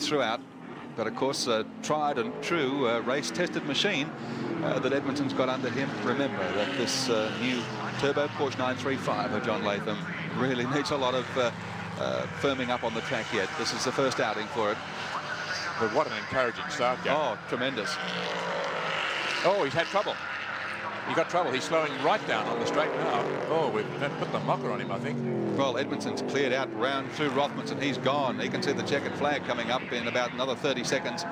throughout. But of course, a tried and true race-tested machine that Edmonton's got under him. Remember that this new turbo Porsche 935 of John Latham really needs a lot of firming up on the track yet. This is the first outing for it. But what an encouraging start, Gary. Oh, tremendous. Oh, he's had trouble. He got trouble. He's slowing right down on the straight now. Oh, we've put the mocker on him, I think. Well, Edmonton's cleared out round through Rothmans, he's gone. He can see the checkered flag coming up in about another 30 seconds.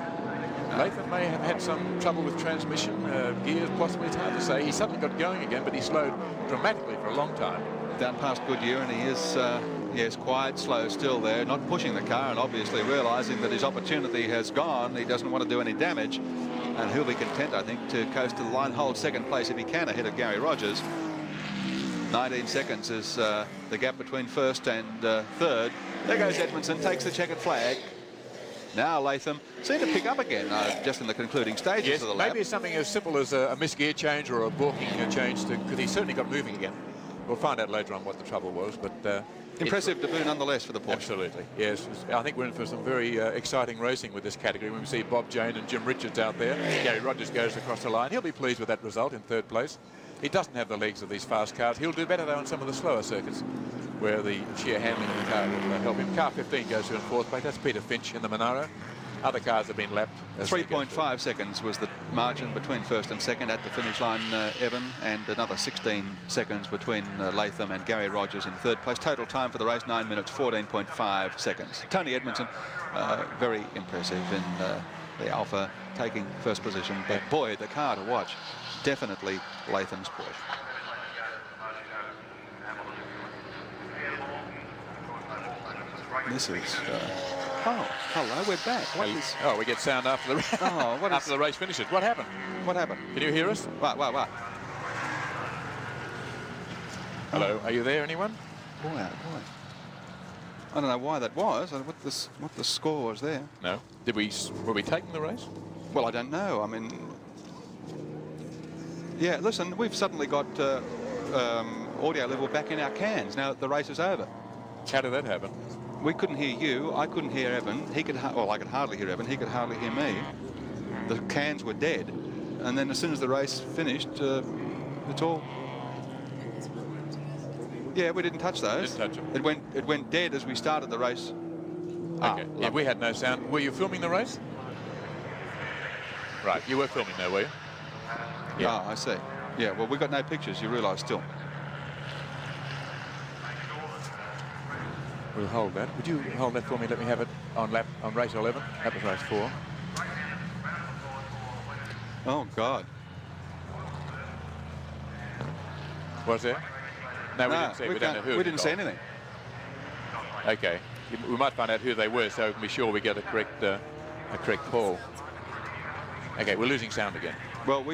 Latham may have had some trouble with transmission, gears possibly. It's hard to say. He suddenly got going again, but he slowed dramatically for a long time. Down past Goodyear, and he is yes, quite slow still there, not pushing the car, and obviously realising that his opportunity has gone. He doesn't want to do any damage, and he'll be content, I think, to coast to the line, hold second place if he can, ahead of Gary Rogers. 19 seconds is the gap between first and third. There goes Edmondson, takes the checkered flag. Now Latham seemed to pick up again just in the concluding stages of the lap. Maybe it's something as simple as a missed gear change or a balking change, because he certainly got moving again. We'll find out later on what the trouble was, but impressive debut nonetheless for the Porsche. Absolutely, yes. I think we're in for some very exciting racing with this category when we see Bob Jane and Jim Richards out there. Gary Rogers goes across the line. He'll be pleased with that result in third place. He doesn't have the legs of these fast cars. He'll do better though on some of the slower circuits where the sheer handling of the car will help him. Car 15 goes through in fourth place. That's Peter Finch in the Monaro. Other cars have been lapped. 3.5 seconds was the margin between first and second at the finish line, Evan, and another 16 seconds between Latham and Gary Rogers in third place. Total time for the race, 9 minutes, 14.5 seconds. Tony Edmondson, very impressive in the Alpha, taking first position. But boy, the car to watch, definitely Latham's Porsche. This is... oh, hello, we're back. What is... Oh, we get sound after the after the race finishes. What happened? What happened? Can you hear us? What? Hello, are you there, anyone? Boy, boy. I don't know why that was, what the score was there. No. Were we taking the race? Well, I don't know. I mean... Yeah, listen, we've suddenly got audio level back in our cans now that the race is over. How did that happen? We couldn't hear you. I couldn't hear Evan. He could, well, I could hardly hear Evan. He could hardly hear me. The cans were dead, and then as soon as the race finished, it's all. Yeah, we didn't touch those. Didn't touch them. It went dead as we started the race. Okay. Yeah, we had no sound. Were you filming the race? Right. You were filming though, were you? Yeah. Oh, I see. Yeah. Well, we got no pictures. You realise still. We'll hold that. Would you hold that for me? Let me have it on race 11. That was race 4. Oh God. Was there? No, we didn't see. We don't know who. We didn't see anything. Okay. We might find out who they were, so we can be sure we get a correct call. Okay, we're losing sound again. Well,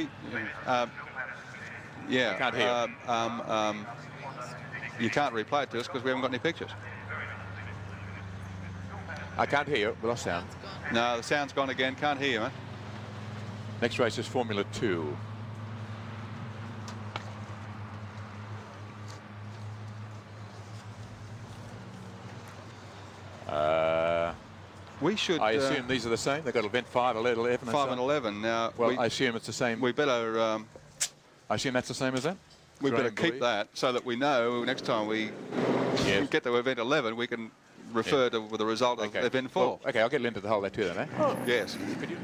yeah. I can't hear. You can't replay it to us because we haven't got any pictures. I can't hear you. We lost sound. No, the sound's gone again. Can't hear you, man. Next race is Formula 2. We should... I assume these are the same? They've got event 5, 11, 5 and 11. Now, well, I assume it's the same. We better... I assume that's the same as that? We better keep that so that we know next time we get to event 11, we can refer to the result of event 4. Well, okay, I'll get Linda to hold that too then, eh? Oh. Yes. Could you?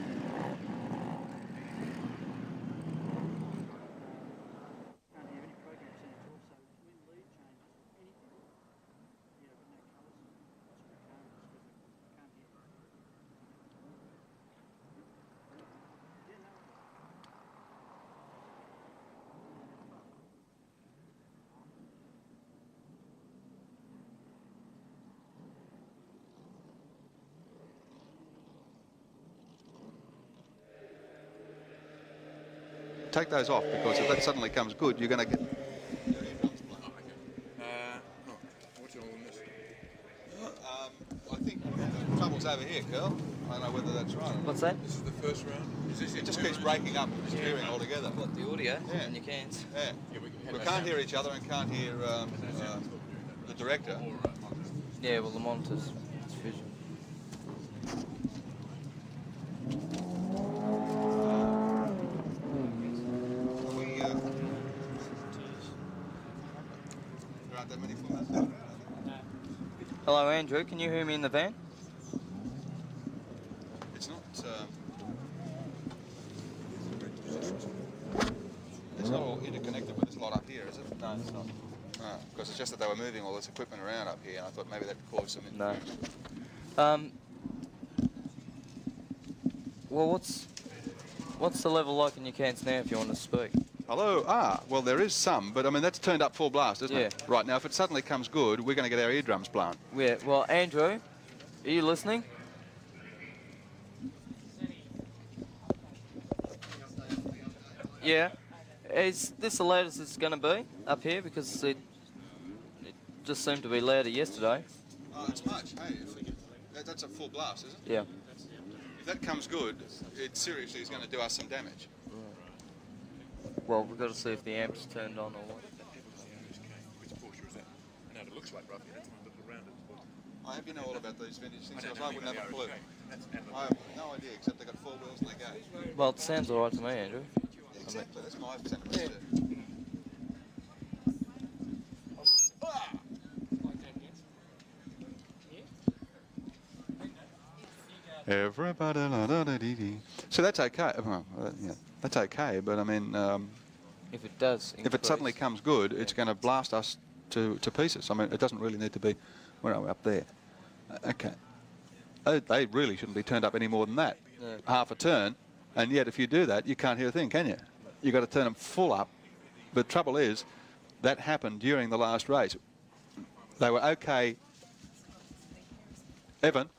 Take those off, because if that suddenly comes good, you're going to get... I think the trouble's over here, Carl. I don't know whether that's right. What's that? This is the first round. Is this it just keeps breaking up and disappearing altogether. What, the audio? Yeah. And you can't. Yeah. We can't hear each other and can't hear the director. Yeah, well, the monitors. It's visual. Hello, Andrew. Can you hear me in the van? It's not. It's not all interconnected with this lot up here, is it? No, it's not. Because it's just that they were moving all this equipment around up here, and I thought maybe that caused some. No. Well, what's the level like in your cans now, if you want to speak? Hello. Well, there is some, but I mean that's turned up full blast, isn't it? Yeah. Right now, if it suddenly comes good, we're going to get our eardrums blown. Yeah. Well, Andrew, are you listening? Yeah. Is this the loudest it's going to be up here? Because it just seemed to be louder yesterday. Oh, it's much. Hey, that's a full blast, is it? Yeah. If that comes good, it seriously is going to do us some damage. Well, we've got to see if the amp's turned on or what. Which Porsche is that? I know it looks like roughly. That's one little rounded. I hope you know all about these vintage things, because I anything wouldn't have a about clue. the RSK. I have no idea, except they got 4 wheels and they go. Well, it sounds all right to me, Andrew. Yeah, exactly, that's my sentiments too. Everybody, la, da, da, dee, dee. So that's okay. Well, yeah, that's okay. But I mean, If it does if it suddenly comes good, it's going to blast us to pieces. I mean, it doesn't really need to be. Where are we? Up there. Okay. They really shouldn't be turned up any more than that. No. Half a turn, and yet if you do that, you can't hear a thing, can you? You've got to turn them full up. The trouble is, that happened during the last race. They were okay. Evan,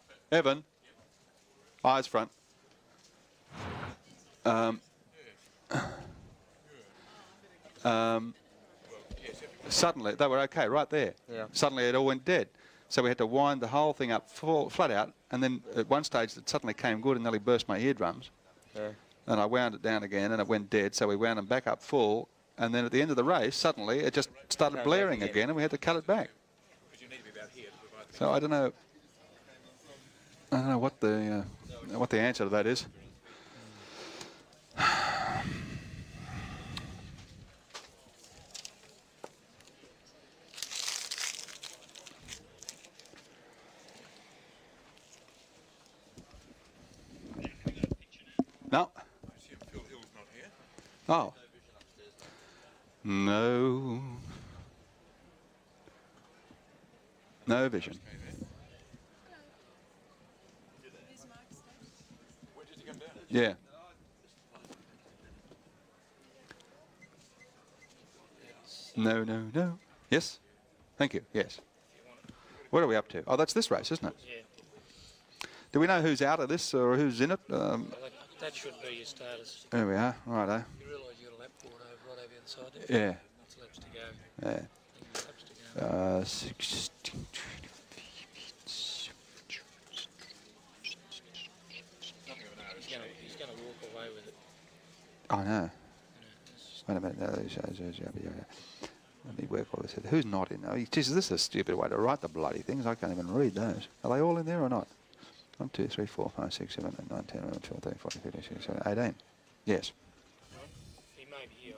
eyes front. Suddenly, they were okay right there. Yeah. Suddenly, it all went dead. So we had to wind the whole thing up flat out, and then at one stage it suddenly came good and nearly burst my eardrums. Yeah. And I wound it down again, and it went dead, so we wound them back up full, and then at the end of the race, suddenly it just started Came blaring back again, and we had to cut it back. So I don't know what the answer to that is. No. Oh. No. No vision. Yeah. No, no, no. Yes? Thank you. Yes. What are we up to? Oh, that's this race, isn't it? Yeah. Do we know who's out of this or who's in it? Well, that should be your status. There we are. Righto. You realise you got a lap board right over the other side there? Yeah. Lots of laps to go. Yeah. Laps to go. 16. He's going to walk away with it. I know. Wait a minute. No, let me work all this out. Who's not in? Oh, Jesus, this is a stupid way to write the bloody things. I can't even read those. Are they all in there or not? 1, 2, 3, 4, 5, 6, 7, 8, 9, 10, 11, 12, 13, 14, 15, 16, 17, 18. Yes. He may be here,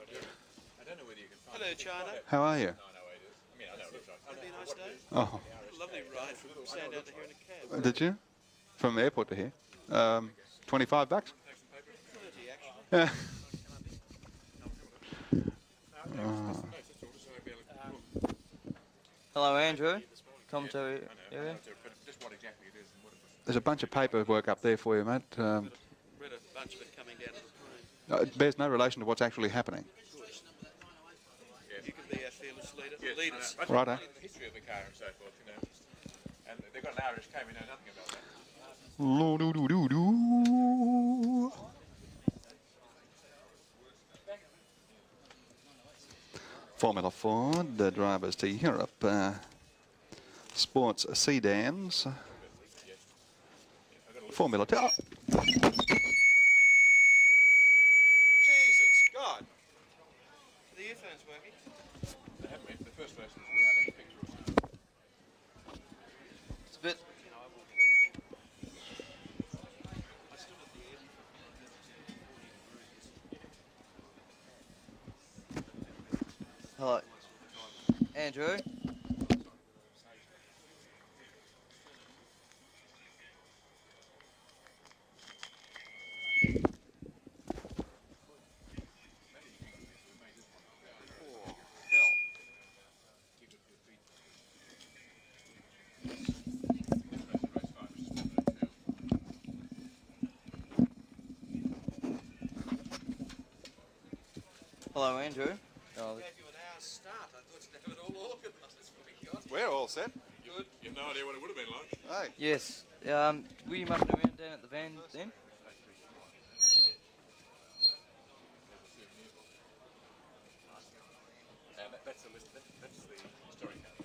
I don't know whether you can find Hello, China. How are you? I mean, I know it looks like Had a nice day. Oh, Lovely ride from Sandown to here in a cab. did you? From the airport to here? $25? 30 actually. Yeah. Hello, Andrew. Commentary area. just what exactly it is and what it was. There's a bunch of paperwork up there for you, mate. Read a bunch of it coming down to the plane. It bears no relation to what's actually happening. You can be our fearless leader. Yes, Lead I us. know. Righto. The history of the car and so forth, you know. And they've got an RSK, we know nothing about that. Formula Ford, the drivers to Europe, sports sedans, Formula 2. Oh. Jesus, God. Are the earphones working? They haven't been. The first version is without any picture or something. It's a bit. Hello, Andrew. Hello, Andrew. Oh, Gave you an hour's start. I thought you'd have it all organised. That's what we got. We're all set. Good. You have no idea what it would have been like. Hey. yes. Were you mucking around down at the van then? And that's the list. That's the historic count.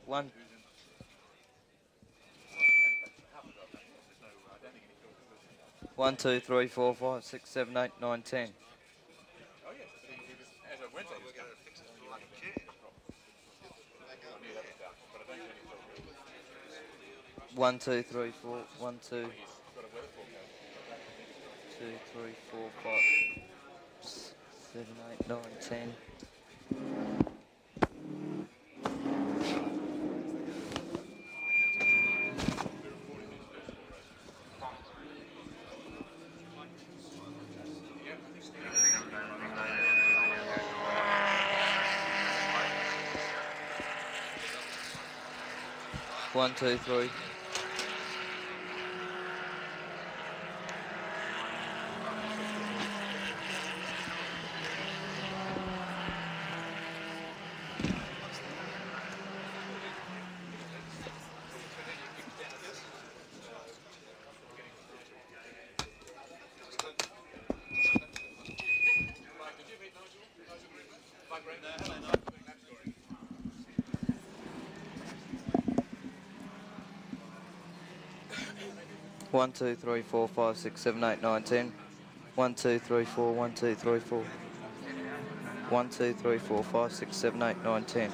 One. One, 2, 3, 4, 5, 6, 7, 8, 9, 10. Oh, yes. As a Wednesday, We're going to fix it like a chair. 1, 2, 3, 4, 1, 2, 2, 3, 4, 5, 7, 8, 9, 10. One, 2, 3. One, 2, 3, 4, 5, 6, 7, 8, 9, 10. 1, 2, 3, 4, 1, 2, 3, 4. 1, 2, 3, 4, 5, 6, 7, 8, 9, 10.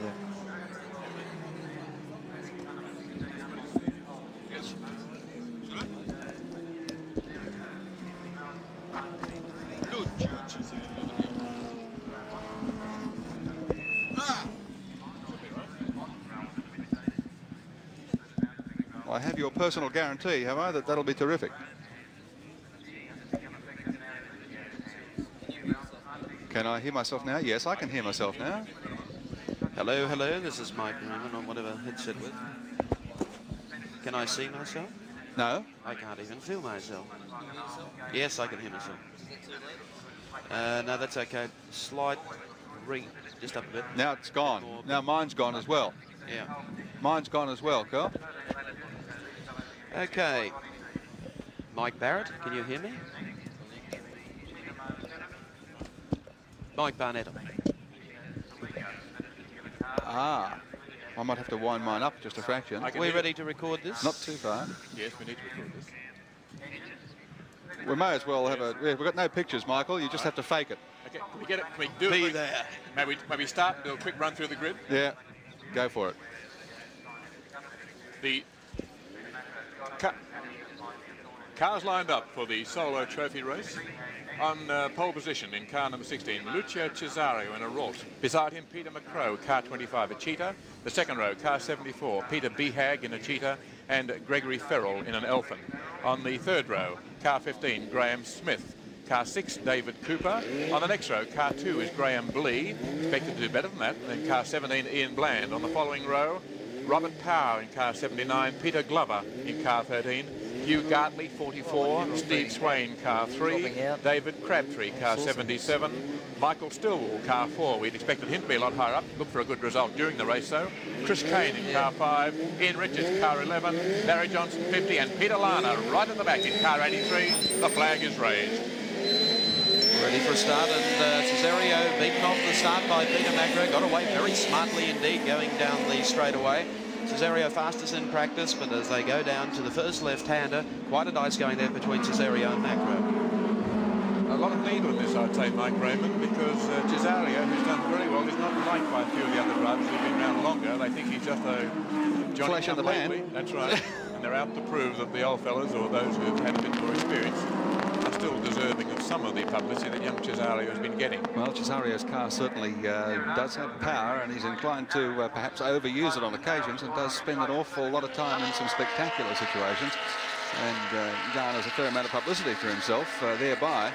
Yeah. Good judges. I have your personal guarantee, have I, that that'll be terrific? Can I hear myself now? Yes, I can hear myself now. Hello, hello, this is Mike Newman on whatever headset with. Can I see myself? No? I can't even feel myself. Yes, I can hear myself. No, that's okay. Slight ring, just up a bit. Now it's gone. Now mine's gone as well. Yeah. Mine's gone as well, Carl. Okay. Mike Barrett, can you hear me? Mike Barnett. Ah. I might have to wind mine up just a fraction. We're ready to record this? Not too far. Yes, we need to record this. We may as well have a... We've got no pictures, Michael. You just have to fake it. Okay, can we get it? Can we do Be it? there. Maybe start and do a quick run through the grid. Yeah. Go for it. The cars lined up for the solo trophy race. On pole position in car number 16, Lucio Cesario in a Ralt. Beside him, Peter Macrow, car 25, a Cheetah. The second row, car 74, Peter Behag in a Cheetah, and Gregory Ferrell in an Elfin. On the third row, car 15, Graham Smith. Car 6, David Cooper. On the next row, car 2 is Graham Blee, expected to do better than that. And car 17, Ian Bland. On the following row, Robert Power in car 79, Peter Glover in car 13, Hugh Gartley, 44, Steve Swain, car 3, David Crabtree, car 77, Michael Stillwell, car 4. We'd expected him to be a lot higher up, look for a good result during the race though. Chris Kane in car 5, Ian Richards, car 11, Barry Johnson, 50, and Peter Lana right at the back in car 83. The flag is raised. Ready for a start, and Cesario beaten off the start by Peter Macrow. Got away very smartly indeed going down the straightaway. Cesario fastest in practice, but as they go down to the first left-hander, quite a dice going there between Cesario and Macrow. A lot of lead on this, I'd say, Mike Raymond, because Cesario, who's done very well, is not liked by a few of the other drivers who've been around longer. They think he's just a Johnny Flash in the pan. lately. That's right. And they're out to prove that the old fellas, or those who've had a bit more experience, are still deserving of some of the publicity that young Cesario has been getting. Well, Cesario's car certainly does have power, and he's inclined to perhaps overuse it on occasions, and does spend an awful lot of time in some spectacular situations, and garners a fair amount of publicity for himself, thereby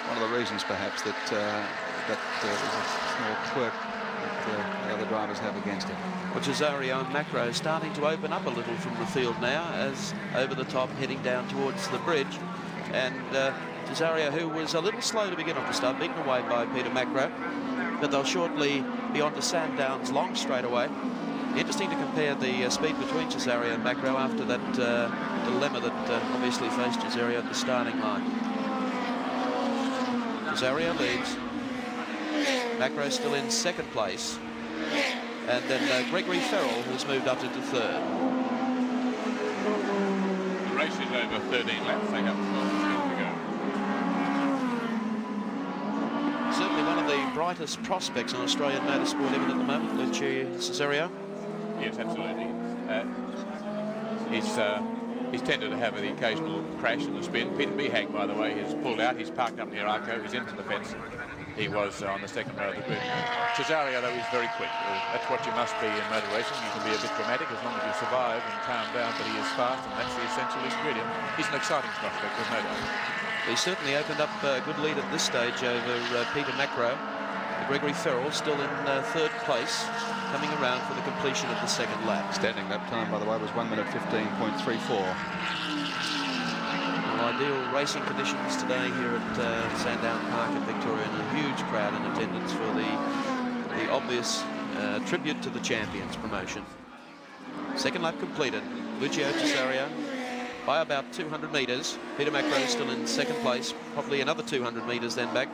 one of the reasons perhaps that that is a small quirk that the other drivers have against him. Well, Cesario and Macrow starting to open up a little from the field now, as over the top heading down towards the bridge. And Cesario, who was a little slow to begin off the start, beaten away by Peter Macrow, but they'll shortly be on to Sandown's long straightaway. Interesting to compare the speed between Cesario and Macrow after that dilemma that obviously faced Cesario at the starting line. Cesario leads. Macrow still in second place. And then Gregory Farrell has moved up into third. The race is over 13 laps. They have 12 still to go. Certainly one of the brightest prospects in Australian motorsport even at the moment, Lucia Cesario. Yes, absolutely. He's tended to have the occasional crash in the spin. Peter Behag, by the way, has pulled out. He's parked up near Arco. He's into the fence. He was on the second row of the grid. Cesario, though, is very quick. That's what you must be in motor racing. You can be a bit dramatic as long as you survive and calm down, but he is fast, and that's the essential ingredient. He's an exciting prospect, there's no doubt. He certainly opened up a good lead at this stage over Peter Macrow. Gregory Farrell still in third place, coming around for the completion of the second lap. Standing lap time, by the way, was 1 minute 15.34. Ideal racing conditions today here at Sandown Park in Victoria, and a huge crowd in attendance for the obvious tribute to the champions promotion. Second lap completed. Lucio Cesario by about 200 metres. Peter Macrow still in second place, probably another 200 metres then back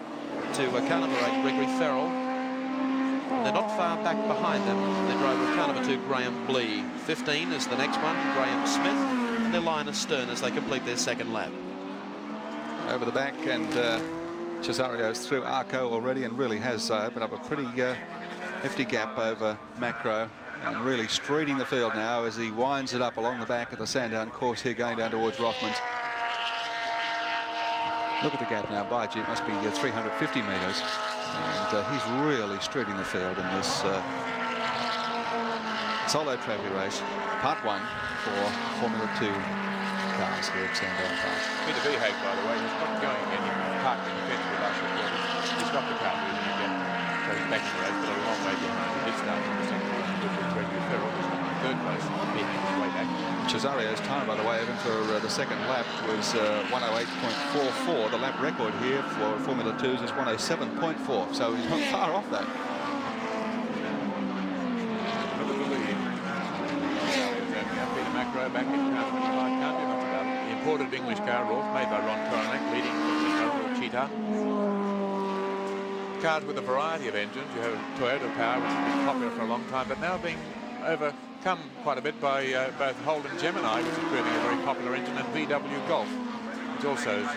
to car number 8, Gregory Farrell. They're not far back behind them. The driver of car number 2, Graham Blee. 15 is the next one, Graham Smith. And they're line astern as they complete their second lap. Over the back, and Cesario's through Arco already and really has opened up a pretty hefty gap over Macrow, and really streeting the field now as he winds it up along the back of the Sandown course here, going down towards Rothmans. Look at the gap now. By gee, it must be 350 metres, and he's really streeting the field in this solo trophy race, part 1 for Formula 2 cars here at Sandown Park. Peter Behag, by the way, has stopped going again. He parked in the fence with us. He's got the car moving again, so he's back in the race, but a long way behind. He did start in the second place with Gregory Farrell, who's in third place, beating his way back. Cesario's time, by the way, even for the second lap, was 108.44. The lap record here for Formula 2s is 107.4, so he's not far off that. Peter Macrow back in car 25, can't do much about it. The imported English car, Rolf, made by Ron Coronac, leading the overall Cheetah. Cars with a variety of engines. You have Toyota power, which has been popular for a long time, but now being overcome quite a bit by both Holden Gemini, which is proving a very popular engine, and VW Golf, which also is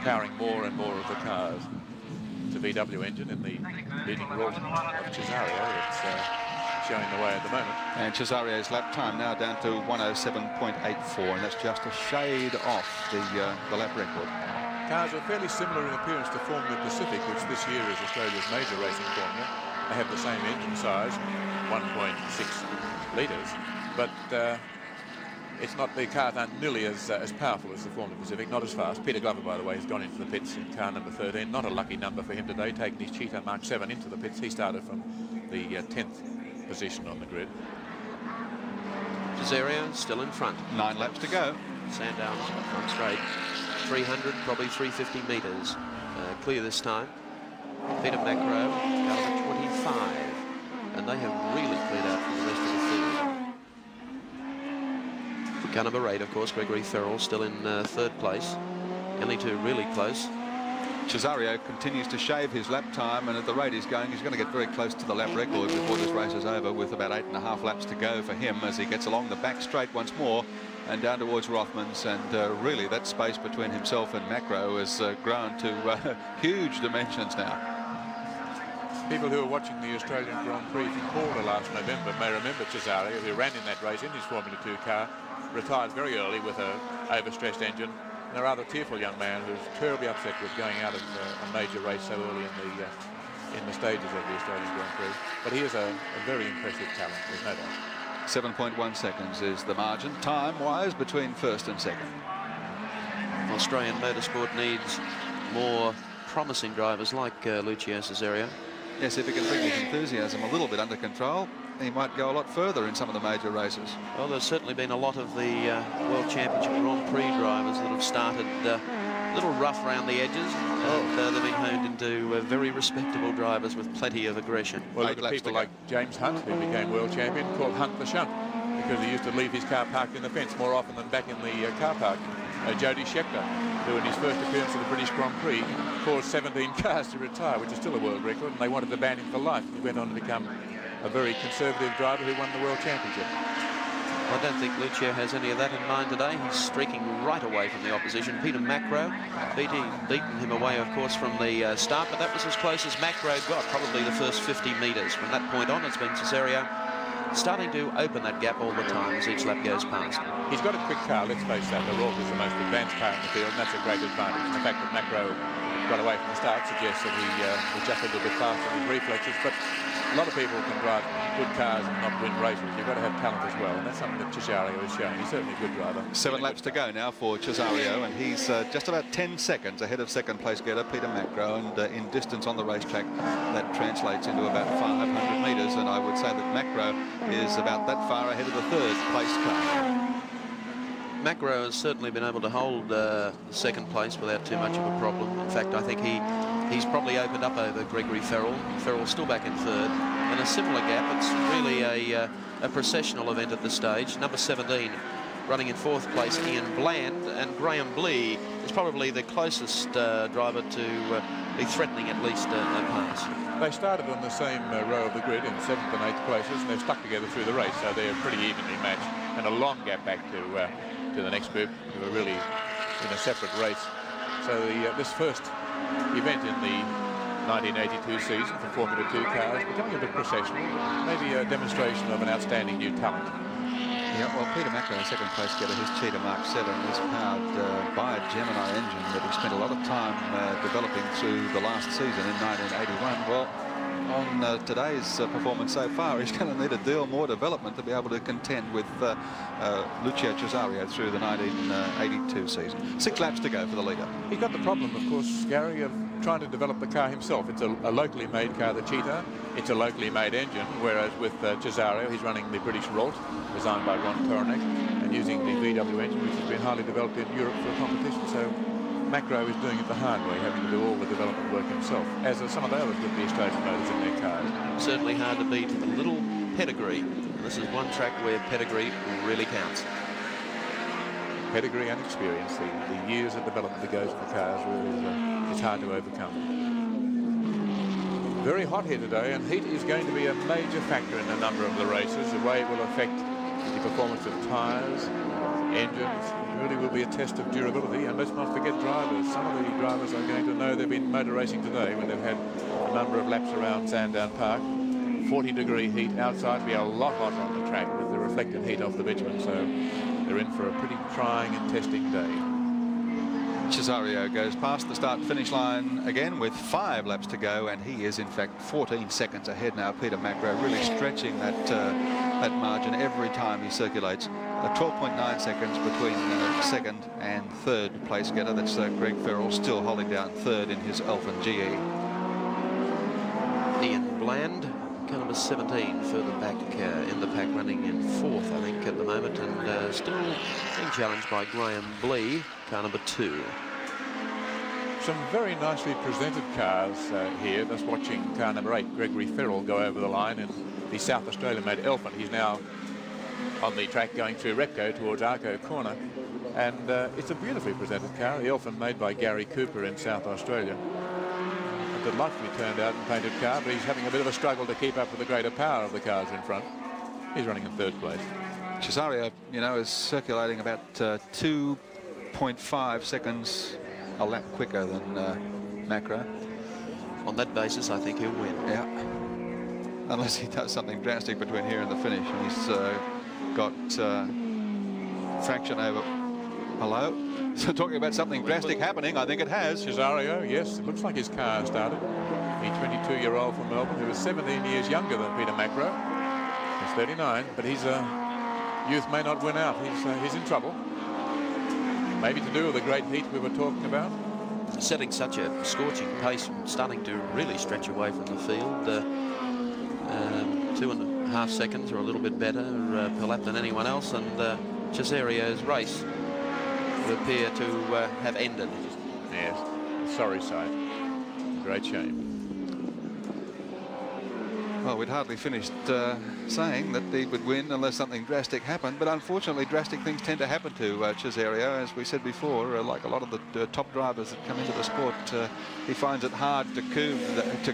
powering more and more of the cars. It's a VW engine in the leading role of Cesario. It's showing the way at the moment. And Cesario's lap time now down to 107.84, and that's just a shade off the lap record. Cars are fairly similar in appearance to Formula Pacific, which this year is Australia's major racing formula. They have the same engine size, 1.6 litres, but it's not, the cars aren't nearly as powerful as the Formula Pacific, not as fast. Peter Glover, by the way, has gone into the pits in car number 13. Not a lucky number for him today, taking his Cheetah Mark 7 into the pits. He started from the 10th position on the grid. Cesario still in front. 9 laps to go. Sandown on straight. 300, probably 350 metres. Clear this time. Peter Macrow down to 25. And they have really cleared out from the rest of the field. Car number 8, of course, Gregory Farrell still in third place. Only two really close. Cesario continues to shave his lap time, and at the rate he's going, he's going to get very close to the lap record before this race is over, with about 8.5 laps to go for him as he gets along the back straight once more and down towards Rothmans. And really that space between himself and Macrow has grown to huge dimensions now. People who are watching the Australian Grand Prix from Calder last November may remember Cesario, who ran in that race in his Formula 2 car, retired very early with an overstressed engine, and a rather tearful young man who's terribly upset with going out of a major race so early in the stages of the Australian Grand Prix. But he is a very impressive talent, there's no doubt. 7.1 seconds is the margin, time-wise, between first and second. Australian motorsport needs more promising drivers like Lucio Cesario. Yes, if he can bring his enthusiasm a little bit under control, he might go a lot further in some of the major races. Well, there's certainly been a lot of the World Championship Grand Prix drivers that have started a little rough around the edges. And they've been honed into very respectable drivers with plenty of aggression. Well, look at people like James Hunt, who became world champion, called Hunt the Shunt, because he used to leave his car parked in the fence more often than back in the car park. Jody Scheckter, who in his first appearance at the British Grand Prix caused 17 cars to retire, which is still a world record, and they wanted to ban him for life. He went on to become a very conservative driver who won the World Championship. I don't think Lucia has any of that in mind today. He's streaking right away from the opposition. Peter Macrow beaten him away, of course, from the start, but that was as close as Macrow got, probably the first 50 metres. From that point on, it's been Cesario starting to open that gap all the time as each lap goes past. He's got a quick car, let's face that. The Rolf is the most advanced car in the field, and that's a great advantage. And the fact that Macrow got away from the start suggests that he was just a little bit faster in his reflexes, but a lot of people can drive good cars and not win races. You've got to have talent as well, and that's something that Cesario has shown. He's certainly a good driver. 7 laps to go now for Cesario, and he's just about 10 seconds ahead of second place getter Peter Macrow, and in distance on the racetrack that translates into about 500 metres, and I would say that Macrow is about that far ahead of the third place car. Macrow has certainly been able to hold second place without too much of a problem. In fact, I think he's probably opened up over Gregory Ferrell. Ferrell's still back in third. In a similar gap, it's really a processional event at this stage. Number 17 running in fourth place, Ian Bland, and Graham Blee is probably the closest driver to be threatening at least a pass. They started on the same row of the grid in 7th and 8th places, and they've stuck together through the race, so they're pretty evenly matched, and a long gap back to the next group, who are really in a separate race. So this first event in the 1982 season for Formula 2 cars becoming a bit processional, maybe a demonstration of an outstanding new talent. Yeah, well, Peter Macrow, second place getter, his Cheetah Mark 7 is powered by a Gemini engine that he spent a lot of time developing through the last season in 1981. Well, on today's performance so far, he's going to need a deal more development to be able to contend with Lucio Cesario through the 1982 season. 6 laps to go for the leader. He's got the problem, of course, Gary, of trying to develop the car himself. It's a locally made car, the Cheetah. It's a locally made engine, whereas with Cesario, he's running the British Rolt, designed by Ron Koronek, and using the VW engine, which has been highly developed in Europe for competition. So Macrow is doing it the hard way, having to do all the development work himself, as are some of the others with the Australian motors in their cars. Certainly hard to beat a little pedigree. This is one track where pedigree really counts. Pedigree and experience, the years of development that goes in the cars, really is hard to overcome. Very hot here today, and heat is going to be a major factor in a number of the races. The way it will affect the performance of tyres, engines. It really will be a test of durability, and let's not forget drivers. Some of the drivers are going to know they've been motor racing today when they've had a number of laps around Sandown Park. 40-degree heat outside, be a lot hotter on the track with the reflected heat off the bitumen, so they're in for a pretty trying and testing day. Cesario goes past the start-finish line again with 5 laps to go, and he is in fact 14 seconds ahead now. Peter Macrow really stretching that margin every time he circulates. 12.9 seconds between second and third place getter. That's Greg Ferrell still holding down third in his Elfin GE. Ian Bland, car number 17, further back in the pack, running in fourth, I think, at the moment, and still being challenged by Graham Blee, car number 2. Some very nicely presented cars here. Just watching car number 8, Gregory Ferrell, go over the line in the South Australian-made Elfin. He's now on the track going through Repco towards Arco Corner, and it's a beautifully presented car. The Elfin made by Gary Cooper in South Australia. A delightfully turned out and painted car, but he's having a bit of a struggle to keep up with the greater power of the cars in front. He's running in third place. Cesario, you know, is circulating about 2.5 seconds a lap quicker than Macrow. On that basis, I think he'll win. Yeah. Unless he does something drastic between here and the finish, and he's got fraction over. Hello? So talking about something drastic happening, I think it has. Cesario, yes, it looks like his car started. The 22-year-old from Melbourne, who is 17 years younger than Peter Macrow. He's 39, but his youth may not win out. He's in trouble. Maybe to do with the great heat we were talking about. setting such a scorching pace, starting to really stretch away from the field. 2.5 seconds or a little bit better per lap than anyone else, and Cesario's race would appear to have ended. Yes, sorry sight. Great shame. Well, we'd hardly finished saying that he would win unless something drastic happened, but unfortunately drastic things tend to happen to Cesario. As we said before, like a lot of the top drivers that come into the sport, he finds it hard to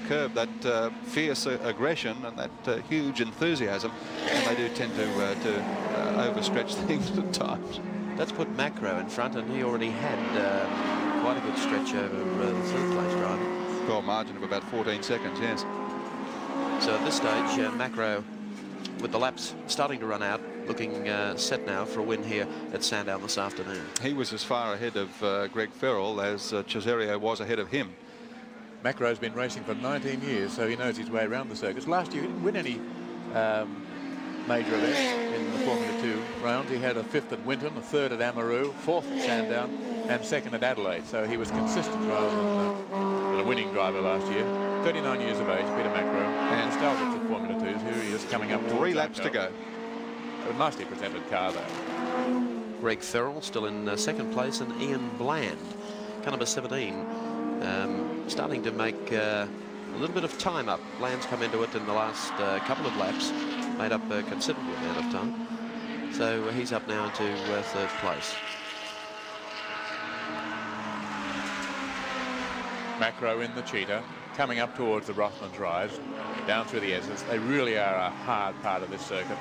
curb that fierce aggression and that huge enthusiasm, and they do tend to overstretch things at times. That's put Macrow in front, and he already had quite a good stretch over the third place driver. Well, margin of about 14 seconds, yes. So at this stage, Macrow, with the laps starting to run out, looking set now for a win here at Sandown this afternoon. He was as far ahead of Greg Ferrell as Cesario was ahead of him. Macrow's been racing for 19 years, so he knows his way around the circuits. Last year he didn't win any major events in the Formula 2 rounds. He had a 5th at Winton, a 3rd at Amaru, 4th at Sandown, and 2nd at Adelaide. So he was consistent rather than a winning driver last year. 39 years of age, Peter Macrow, and nostalgic for Formula 2s. Here he is coming up. 3 laps to go. A nicely presented car, though. Greg Ferrell still in 2nd place, and Ian Bland, car number 17, starting to make a little bit of time up. Bland's come into it in the last couple of laps, made up a considerable amount of time. So he's up now into 3rd place. Macrow in the Cheetah, coming up towards the Rothmans Rise, down through the S's. They really are a hard part of this circuit.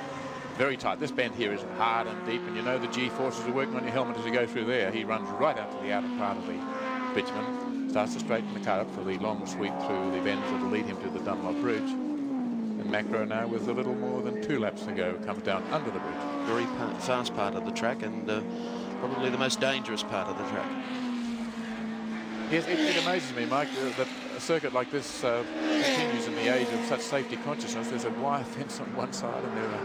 Very tight. This bend here is hard and deep, and you know the G-forces are working on your helmet as you go through there. He runs right out to the outer part of the bitumen, starts to straighten the car up for the long sweep through the bends that will lead him to the Dunlop Bridge. And Macrow now, with a little more than 2 laps to go, comes down under the bridge. Very fast part of the track, and probably the most dangerous part of the track. Yes, it amazes me, Mike, that a circuit like this continues in the age of such safety consciousness. There's a wire fence on one side and there are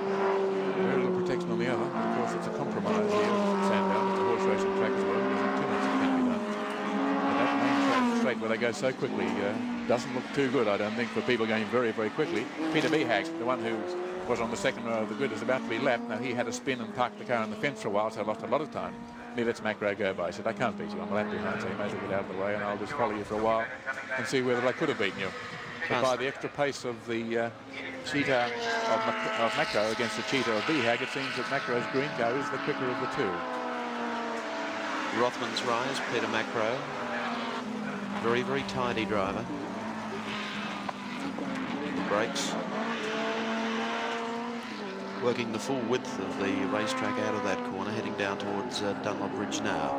very little protection on the other. But of course, it's a compromise here at Sandown. It's a horse racing track as well. There isn't too much that can be done. And that main track straight where they go so quickly doesn't look too good, I don't think, for people going very, very quickly. Peter Behag, the one who was on the 2nd row of the grid, is about to be lapped. Now, he had a spin and parked the car on the fence for a while, so lost a lot of time. He lets Macrow go by. He said, I can't beat you. I'm a lap behind, so you may as well get out of the way, and I'll just follow you for a while and see whether I could have beaten you. But by the extra pace of the Cheetah of Macrow against the Cheetah of Behag, it seems that Macrow's green car is the quicker of the two. Rothmans Rise, Peter Macrow. Very, very tidy driver. The brakes. Working the full width of the racetrack out of that corner, heading down towards Dunlop Bridge now.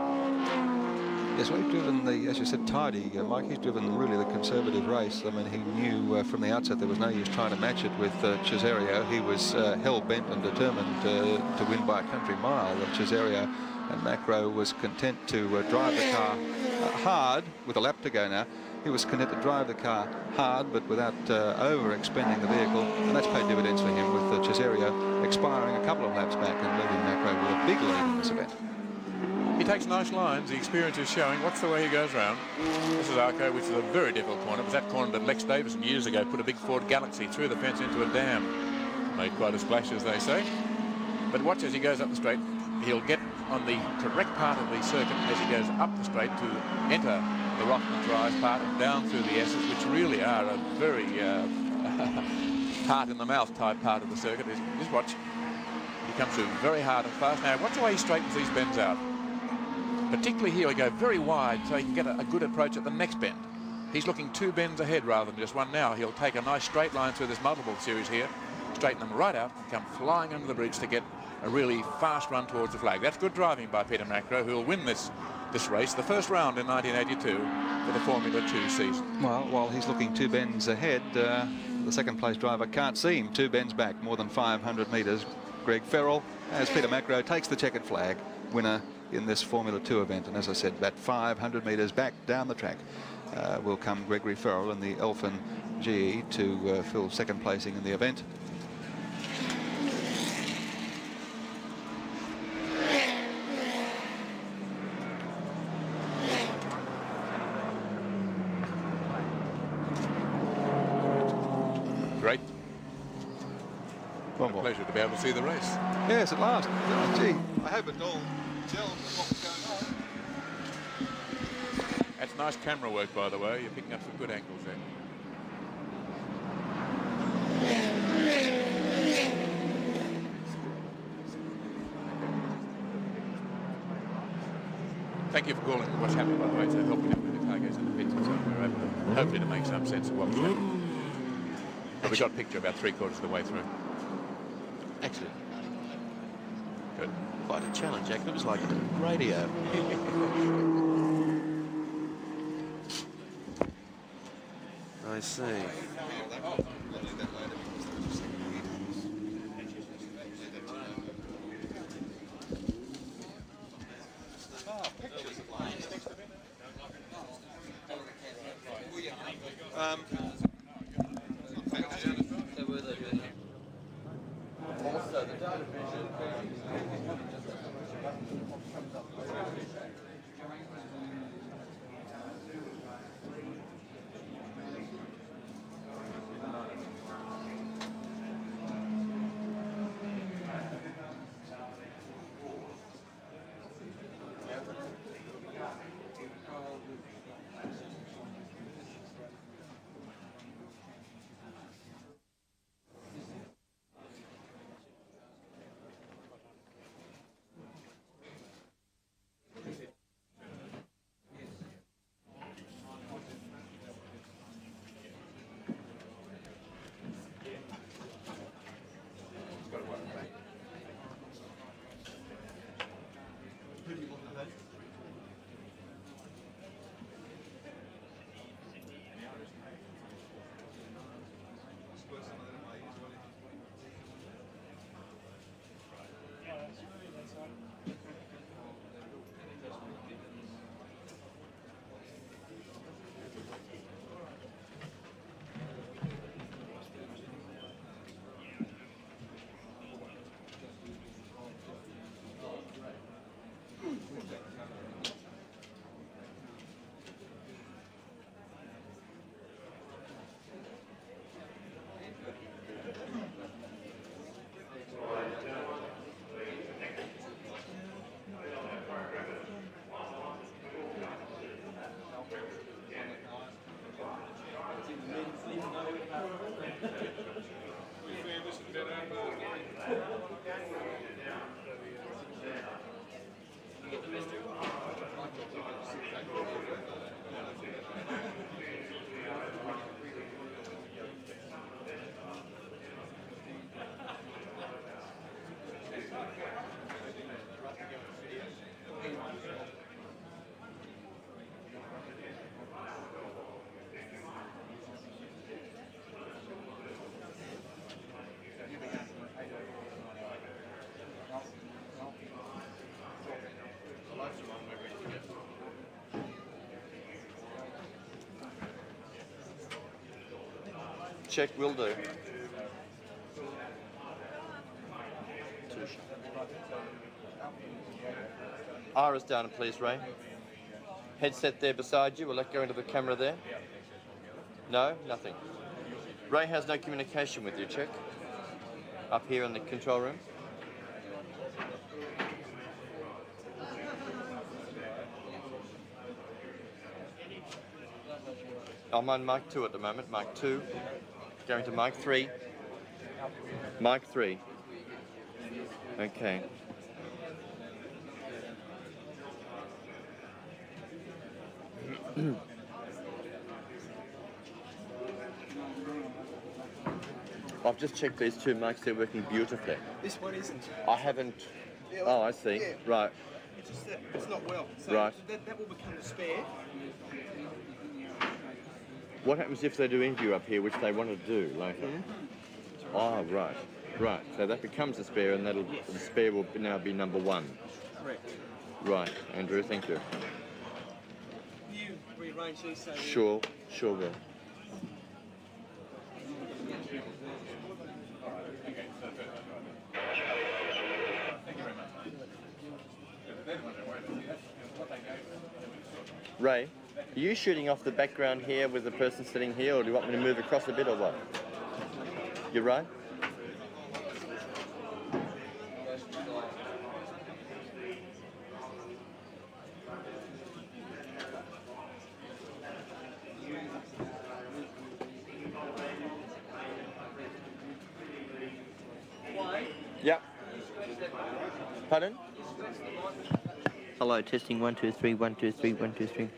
Yes, well, he's driven the, as you said, tidy. Mike, he's driven really the conservative race. I mean, he knew from the outset there was no use trying to match it with Cesario. He was hell-bent and determined to win by a country mile. Cesario and Macrow was content to drive the car hard with a lap to go now. He was content to drive the car hard, but without over-expending the vehicle, and that's paid dividends for him, with Cesario expiring a couple of laps back and leaving Macrow with a big lead in this event. He takes nice lines. The experience is showing. Watch the way he goes round. This is Arco, which is a very difficult corner. It was that corner that Lex Davison years ago put a big Ford Galaxy through the fence into a dam. Made quite a splash, as they say. But watch as he goes up the straight. He'll get on the correct part of the circuit as he goes up the straight to enter the Rothmans Rise part and down through the S's, which really are a very heart-in-the-mouth type part of the circuit. Just watch. He comes through very hard and fast. Now, watch the way he straightens these bends out. Particularly here, he'll go very wide so he can get a good approach at the next bend. He's looking 2 bends ahead rather than just one now. He'll take a nice straight line through this multiple series here, straighten them right out, and come flying under the bridge to get a really fast run towards the flag. That's good driving by Peter Macrow, who will win this race, the first round in 1982 for the Formula 2 season. Well, while he's looking 2 bends ahead, the 2nd place driver can't see him 2 bends back, more than 500 metres. Greg Ferrell, as Peter Macrow takes the checkered flag, winner in this Formula 2 event. And as I said, about 500 metres back down the track will come Gregory Ferrell in the Elfin GE to fill 2nd placing in the event. One A more. pleasure to be able to see the race. Yes, at last. Oh, gee, I hope it all tells what was going on. That's nice camera work, by the way. You're picking up some good angles there. Thank you for calling what's happened, by the way, to helping him with the car goes in the pits and so on. We're able to, hopefully, to make some sense of what was happening. But we got a picture about 3/4 of the way through. Excellent. Good. Quite a challenge, Jack. It was like radio. I see. Check will do. Iris down, please, Ray. Headset there beside you. Will that go into the camera there? No, nothing. Ray has no communication with you, check. Up here in the control room. I'm on mic 2 at the moment, mic 2. Going to mic 3. Mic 3. Okay. I've just checked these two mics, they're working beautifully. This one isn't. I haven't... Yeah, Oh, I see. yeah. Right. It's just that it's not well. So Right. that will become a spare. What happens if they do interview up here, which they want to do later? Oh, right. Right. So that becomes a spare, and that'll the spare will now be number 1. Correct. Right, Andrew, thank you. You rearrange these so Sure will. Ray, are you shooting off the background here with the person sitting here, or do you want me to move across a bit, or what? You're right? Yep. Pardon? Hello, testing 1 2 3 1 2 3 1 2 3.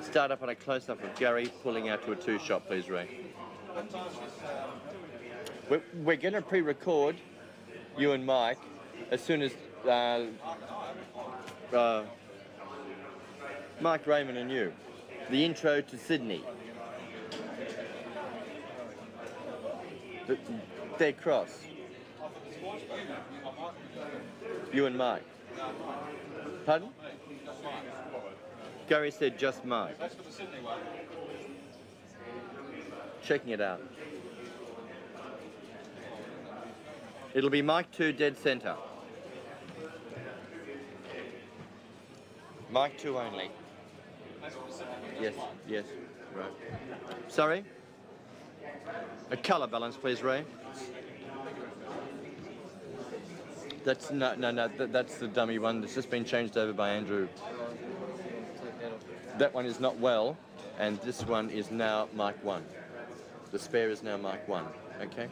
Start up on a close-up of Gary pulling out to a 2-shot, please, Ray. We're going to pre-record you and Mike as soon as Mike, Raymond and you. The intro to Sydney. Their cross. You and Mike. Pardon? Gary said just Mike. That's for the Sydney one. Checking it out. It'll be Mike 2 dead centre. Mike 2 only. Yes, yes, right. Sorry? A colour balance, please, Ray. That's that's the dummy one that's just been changed over by Andrew. That one is not well, and this one is now Mike 1. The spare is now Mike 1, okay?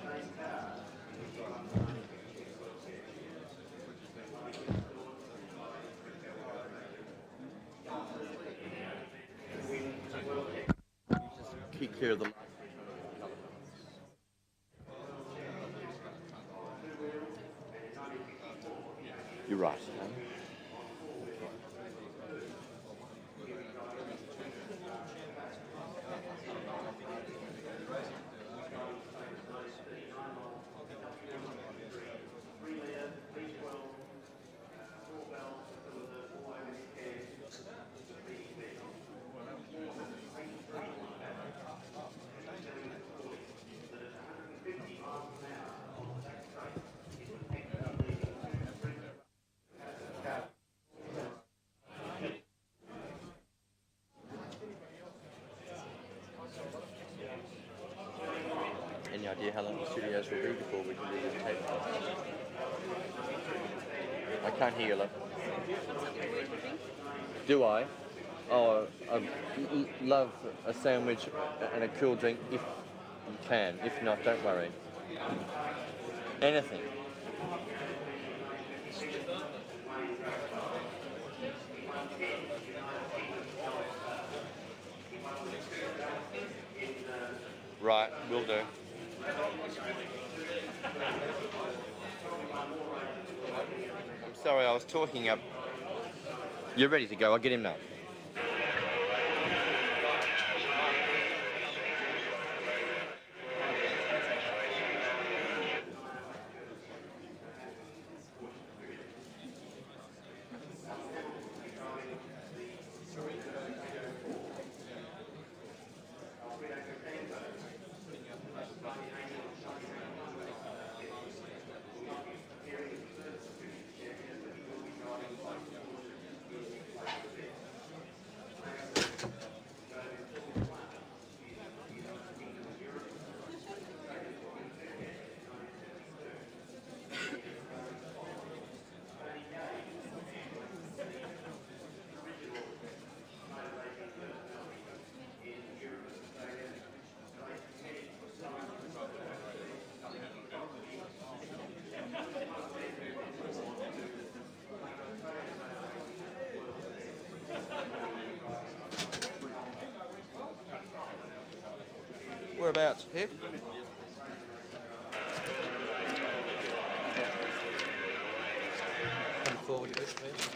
Keep clear of the... You're right. Any idea how long the studios will be before we can do this tape? I can't hear you, love. Do I? Oh, I'd love a sandwich and a cool drink if you can. If not, don't worry. Anything. Right, will do. I'm sorry, I was talking up. You're ready to go, I'll get him now. Whereabouts? Here? Come forward a bit, please.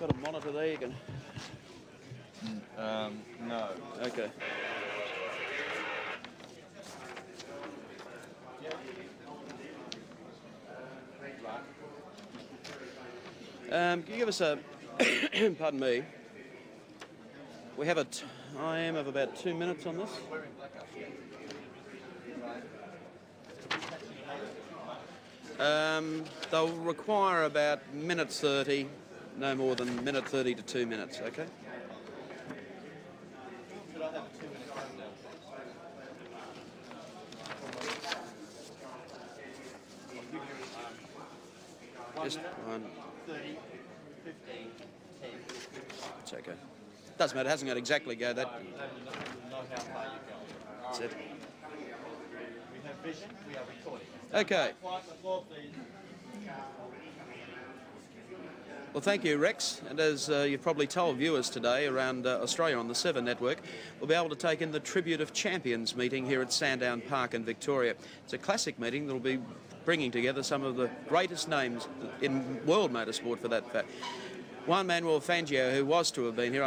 Got a monitor there you can... No. Okay. Can you give us a... pardon me. We have a time of about 2 minutes on this. They'll require about minute 30, no more than minute 30 to 2 minutes, okay? Just one. 30, 15. It's okay. Doesn't matter. It hasn't got to exactly go that. That's it. Okay. Well, thank you, Rex. And as you've probably told viewers today around Australia on the 7 network, we'll be able to take in the Tribute of Champions meeting here at Sandown Park in Victoria. It's a classic meeting that will be bringing together some of the greatest names in world motorsport for that fact. Juan Manuel Fangio, who was to have been here,